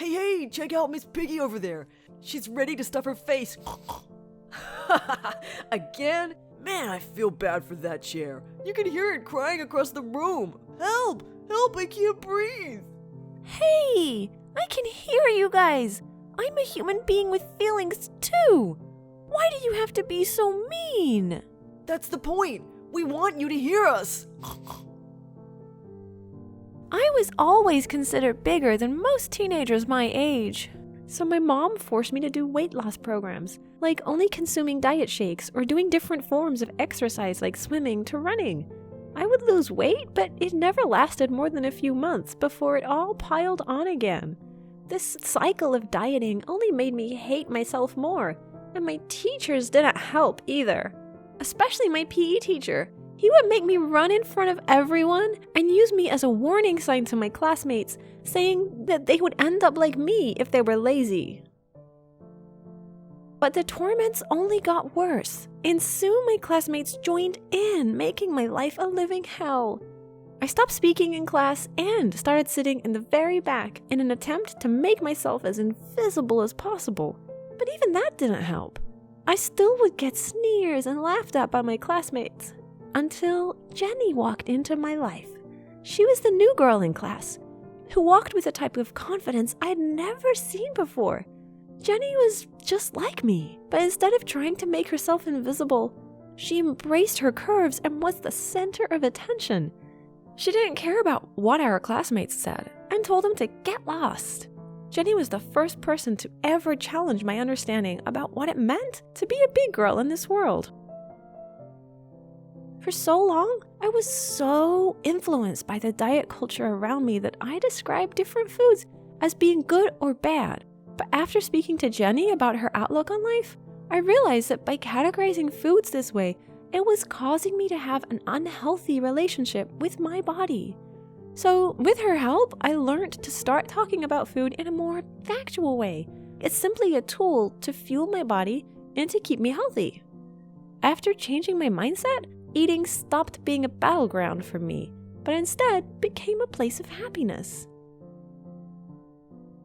Hey, check out Miss Piggy over there. She's ready to stuff her face. Again? Man, I feel bad for that chair. You can hear it crying across the room. Help! Help, I can't breathe. Hey, I can hear you guys. I'm a human being with feelings too. Why do you have to be so mean? That's the point. We want you to hear us. I was always considered bigger than most teenagers my age. So my mom forced me to do weight loss programs, like only consuming diet shakes or doing different forms of exercise like swimming to running. I would lose weight, but it never lasted more than a few months before it all piled on again. This cycle of dieting only made me hate myself more, and my teachers didn't help either. Especially my PE teacher. He would make me run in front of everyone and use me as a warning sign to my classmates, saying that they would end up like me if they were lazy. But the torments only got worse, and soon my classmates joined in, making my life a living hell. I stopped speaking in class and started sitting in the very back in an attempt to make myself as invisible as possible. But even that didn't help. I still would get sneers and laughed at by my classmates. Until Jenny walked into my life. She was the new girl in class, who walked with a type of confidence I'd never seen before. Jenny was just like me, but instead of trying to make herself invisible, she embraced her curves and was the center of attention. She didn't care about what our classmates said and told them to get lost. Jenny was the first person to ever challenge my understanding about what it meant to be a big girl in this world. For so long, I was so influenced by the diet culture around me that I described different foods as being good or bad. But after speaking to Jenny about her outlook on life, I realized that by categorizing foods this way, it was causing me to have an unhealthy relationship with my body. So with her help, I learned to start talking about food in a more factual way. It's simply a tool to fuel my body and to keep me healthy. After changing my mindset, eating stopped being a battleground for me, but instead became a place of happiness.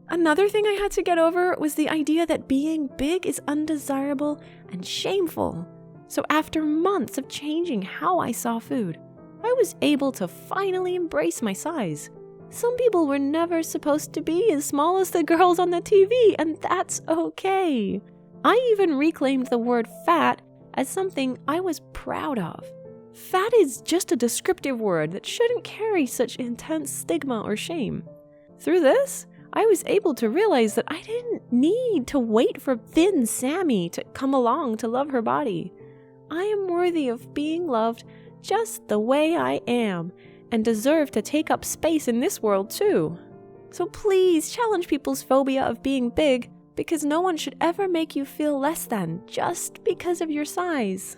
Another thing I had to get over was the idea that being big is undesirable and shameful. So after months of changing how I saw food, I was able to finally embrace my size. Some people were never supposed to be as small as the girls on the TV, and that's okay. I even reclaimed the word fat as something I was proud of. Fat is just a descriptive word that shouldn't carry such intense stigma or shame. Through this, I was able to realize that I didn't need to wait for thin Sammy to come along to love her body. I am worthy of being loved just the way I am, and deserve to take up space in this world too. So please challenge people's phobia of being big, because no one should ever make you feel less than just because of your size.